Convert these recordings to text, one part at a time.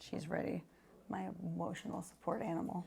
She's ready. My emotional support animal.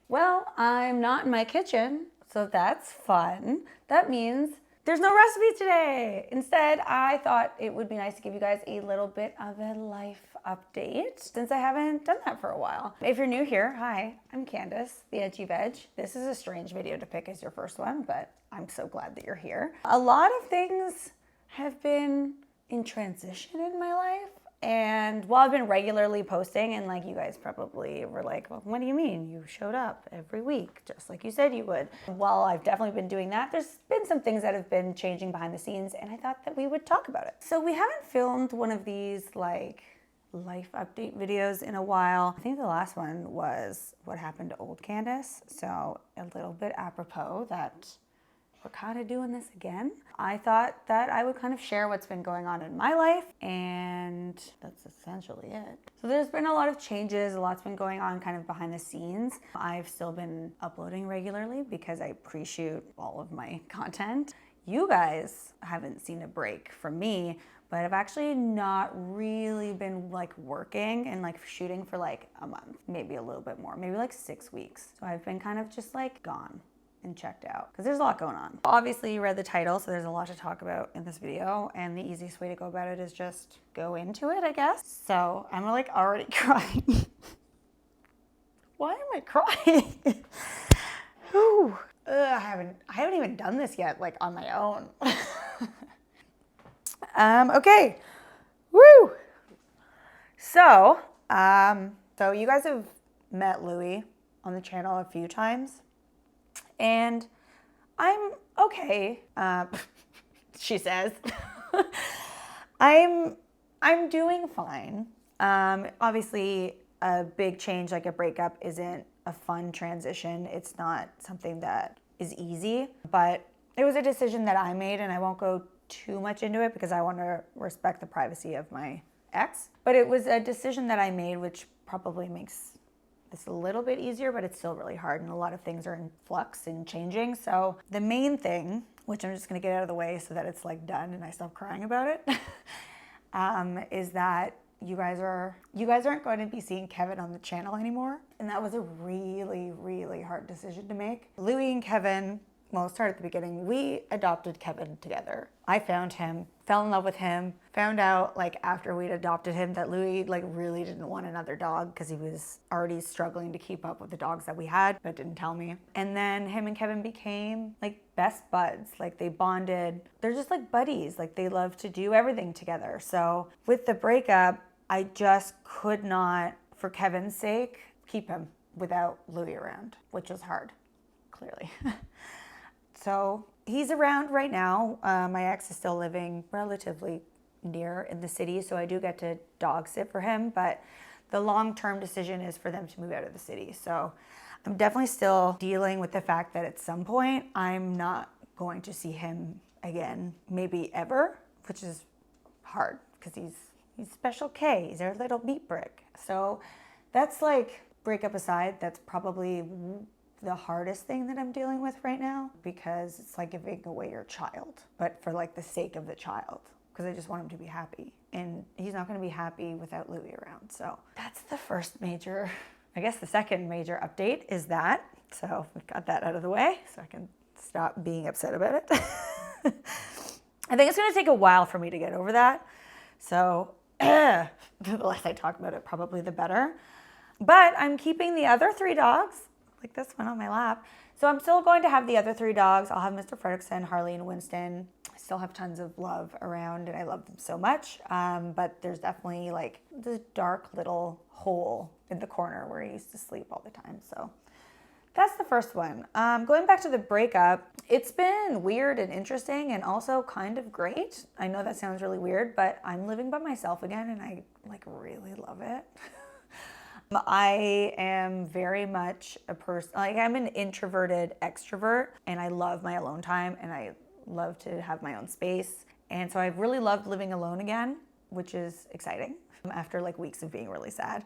Well, I'm not in my kitchen, so that's fun. That means there's no recipe today. Instead, I thought it would be nice to give you guys a little bit of a life update since I haven't done that for a while. If you're new here, hi, I'm Candace, the Edgy Veg. This is a strange video to pick as your first one, but I'm so glad that you're here. A lot of things have been in transition in my life. And while I've been regularly posting, and like you guys probably were like, well, what do you mean? You showed up every week, just like you said you would. While I've definitely been doing that, there's been some things that have been changing behind the scenes, and I thought that we would talk about it. So we haven't filmed one of these like life update videos in a while. I think the last one was what happened to old Candace. So a little bit apropos that we're kind of doing this again. I thought that I would kind of share what's been going on in my life, and that's essentially it. So there's been a lot of changes, a lot's been going on kind of behind the scenes. I've still been uploading regularly because I pre-shoot all of my content. You guys haven't seen a break from me, but I've actually not really been like working and like shooting for like a month, maybe a little bit more, maybe like 6 weeks. So I've been kind of just like gone and checked out because there's a lot going on. Obviously you read the title, so there's a lot to talk about in this video, and the easiest way to go about it is just go into it, I guess. So I'm like already crying. Why am I crying? Whew. I haven't even done this yet, like on my own. Okay. Woo. So you guys have met Louie on the channel a few times. And I'm okay, she says. I'm doing fine. Obviously, a big change like a breakup isn't a fun transition. It's not something that is easy, but it was a decision that I made, and I won't go too much into it because I want to respect the privacy of my ex. But it was a decision that I made, which probably makes it's a little bit easier, but it's still really hard, and a lot of things are in flux and changing. So the main thing, which I'm just gonna get out of the way so that it's like done and I stop crying about it, is that you guys aren't going to be seeing Kevin on the channel anymore. And that was a really, really hard decision to make. Louie and Kevin, well, I'll start at the beginning. We adopted Kevin together. I found him, fell in love with him, found out like after we'd adopted him that Louie like really didn't want another dog because he was already struggling to keep up with the dogs that we had, but didn't tell me. And then him and Kevin became like best buds. Like they bonded. They're just like buddies. Like they love to do everything together. So with the breakup, I just could not, for Kevin's sake, keep him without Louie around, which was hard, clearly. So he's around right now. My ex is still living relatively near in the city, so I do get to dog sit for him, but the long-term decision is for them to move out of the city. So I'm definitely still dealing with the fact that at some point I'm not going to see him again, maybe ever, which is hard because he's Special K, he's our little meat brick. So that's like, breakup aside, that's probably the hardest thing that I'm dealing with right now, because it's like giving away your child, but for like the sake of the child, because I just want him to be happy, and he's not going to be happy without Louie around. So that's the first major, I guess the second major update is that. So we've got that out of the way so I can stop being upset about it. I think it's going to take a while for me to get over that. So the less I talk about it, probably the better. But I'm keeping the other 3 dogs, like this one on my lap. So I'm still going to have the other 3 dogs. I'll have Mr. Fredrickson, Harley, and Winston. I still have tons of love around, and I love them so much. But there's definitely like this dark little hole in the corner where he used to sleep all the time. So that's the first one. Going back to the breakup, it's been weird and interesting and also kind of great. I know that sounds really weird, but I'm living by myself again, and I like really love it. I am very much a person, like I'm an introverted extrovert, and I love my alone time, and I love to have my own space. And so I've really loved living alone again, which is exciting after like weeks of being really sad.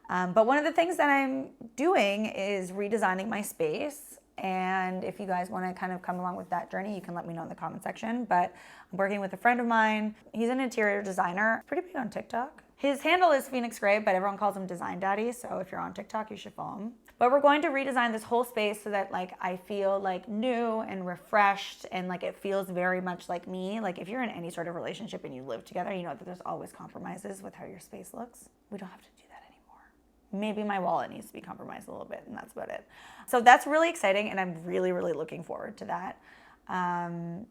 But one of the things that I'm doing is redesigning my space. And if you guys want to kind of come along with that journey, you can let me know in the comment section. But I'm working with a friend of mine. He's an interior designer, pretty big on TikTok. His handle is Phoenix Gray, but everyone calls him Design Daddy. So if you're on TikTok, you should follow him. But we're going to redesign this whole space so that like I feel like new and refreshed and like it feels very much like me. Like if you're in any sort of relationship and you live together, you know that there's always compromises with how your space looks. We don't have to do that anymore. Maybe my wallet needs to be compromised a little bit, and that's about it. So that's really exciting, and I'm really, really looking forward to that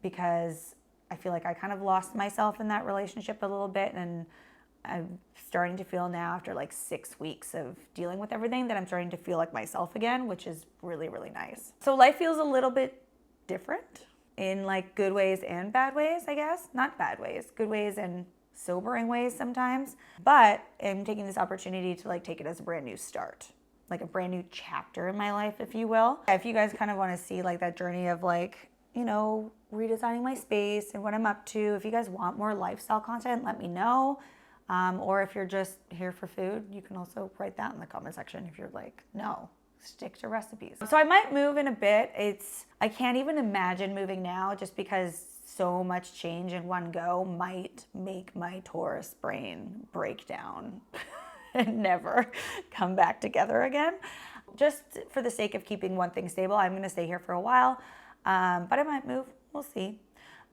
because I feel like I kind of lost myself in that relationship a little bit, and I'm starting to feel now after like 6 weeks of dealing with everything that I'm starting to feel like myself again, which is really, really nice. So life feels a little bit different in like good ways and bad ways, I guess. Not bad ways, good ways and sobering ways sometimes. But I'm taking this opportunity to like take it as a brand new start, like a brand new chapter in my life, if you will. If you guys kind of want to see like that journey of like, you know, redesigning my space and what I'm up to, if you guys want more lifestyle content, let me know. Or if you're just here for food, you can also write that in the comment section if you're like, no, stick to recipes. So I might move in a bit. I can't even imagine moving now just because so much change in one go might make my Taurus brain break down and never come back together again. Just for the sake of keeping one thing stable, I'm gonna stay here for a while, but I might move, we'll see.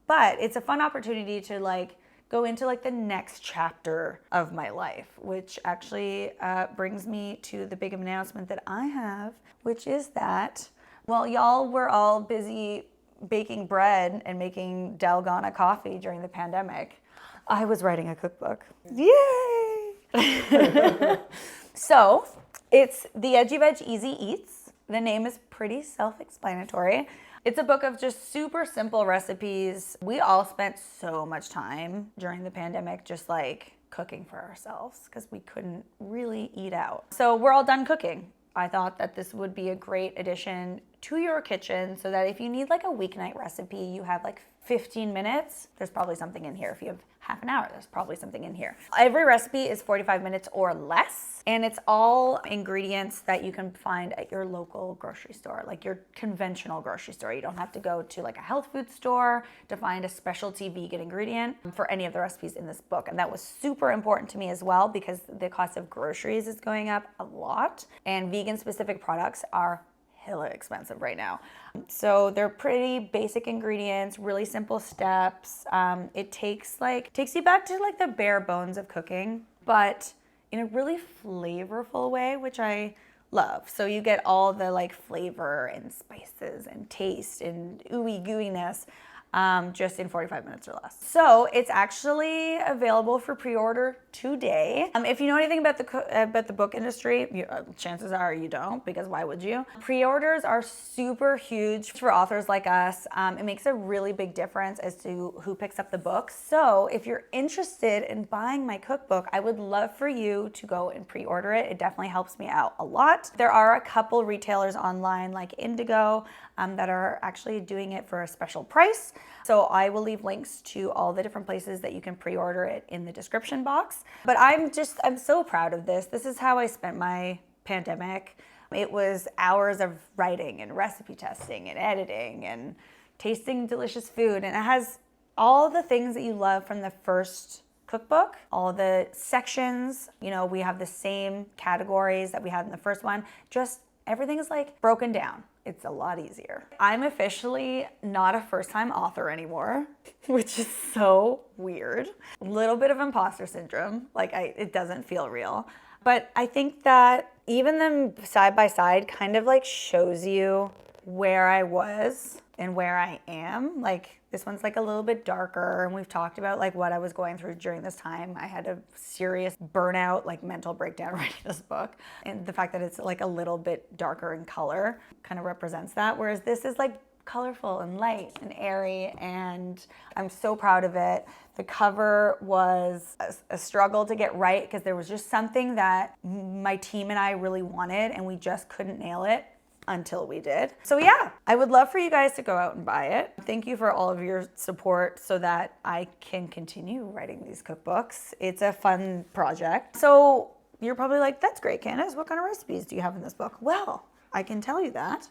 But it's a fun opportunity to like go into like the next chapter of my life, which actually brings me to the big announcement that I have, which is that while y'all were all busy baking bread and making Dalgona coffee during the pandemic, I was writing a cookbook. Yay! So it's the EdgyVeg Easy Eats. The name is pretty self-explanatory. It's a book of just super simple recipes. We all spent so much time during the pandemic just like cooking for ourselves because we couldn't really eat out. So we're all done cooking. I thought that this would be a great addition to your kitchen so that if you need like a weeknight recipe, you have like 15 minutes, there's probably something in here. If you have half an hour, there's probably something in here. Every recipe is 45 minutes or less, and it's all ingredients that you can find at your local grocery store, like your conventional grocery store. You don't have to go to like a health food store to find a specialty vegan ingredient for any of the recipes in this book. And that was super important to me as well because the cost of groceries is going up a lot, and vegan specific products are hella expensive right now. So they're pretty basic ingredients, really simple steps. It takes you back to like the bare bones of cooking, but in a really flavorful way, which I love. So you get all the like flavor and spices and taste and ooey gooiness just in 45 minutes or less. So it's actually available for pre-order today. If you know anything about the book industry, chances are you don't, because why would you? Pre-orders are super huge for authors like us. It makes a really big difference as to who picks up the book. So if you're interested in buying my cookbook, I would love for you to go and pre-order it. It definitely helps me out a lot. There are a couple retailers online like Indigo that are actually doing it for a special price. So I will leave links to all the different places that you can pre-order it in the description box. But I'm so proud of this. This is how I spent my pandemic. It was hours of writing and recipe testing and editing and tasting delicious food. And it has all the things that you love from the first cookbook, all the sections. You know, we have the same categories that we had in the first one, just everything is like broken down. It's a lot easier. I'm officially not a first-time author anymore, which is so weird. A little bit of imposter syndrome, it doesn't feel real. But I think that even them side by side kind of like shows you where I was and where I am. Like this one's like a little bit darker, and we've talked about like what I was going through during this time. I had a serious burnout, like mental breakdown writing this book. And the fact that it's like a little bit darker in color kind of represents that. Whereas this is like colorful and light and airy, and I'm so proud of it. The cover was a struggle to get right because there was just something that my team and I really wanted, and we just couldn't nail it until we did. So yeah, I would love for you guys to go out and buy it. Thank you for all of your support so that I can continue writing these cookbooks. It's a fun project. So you're probably like, that's great, Candace. What kind of recipes do you have in this book? Well, I can tell you that.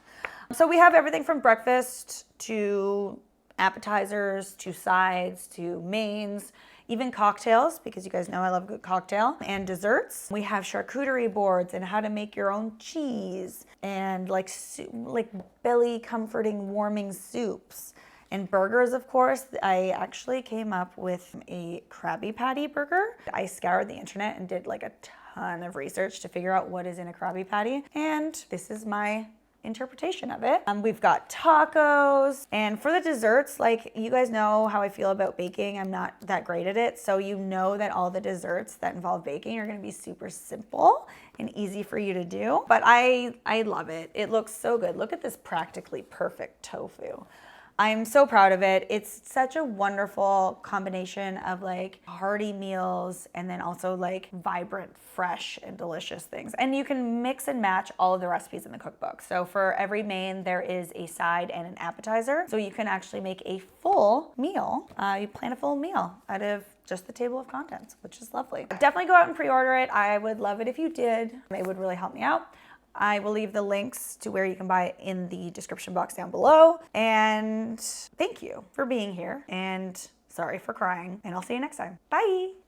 So we have everything from breakfast to appetizers to sides to mains. even cocktails, because you guys know I love a good cocktail, and desserts. We have charcuterie boards and how to make your own cheese, and like belly comforting, warming soups. And burgers, of course. I actually came up with a Krabby Patty burger. I scoured the internet and did like a ton of research to figure out what is in a Krabby Patty, and this is my interpretation of it. We've got tacos, and for the desserts, like, you guys know how I feel about baking. I'm not that great at it, so you know that all the desserts that involve baking are gonna be super simple and easy for you to do, but I love it. It looks so good. Look at this practically perfect tofu. I'm so proud of it. It's such a wonderful combination of like hearty meals and then also like vibrant, fresh, and delicious things. And you can mix and match all of the recipes in the cookbook. So for every main, there is a side and an appetizer. So you can actually make a full meal. You plan a full meal out of just the table of contents, which is lovely. Definitely go out and pre-order it. I would love it if you did. It would really help me out. I will leave the links to where you can buy it in the description box down below. And thank you for being here, and sorry for crying, and I'll see you next time. Bye.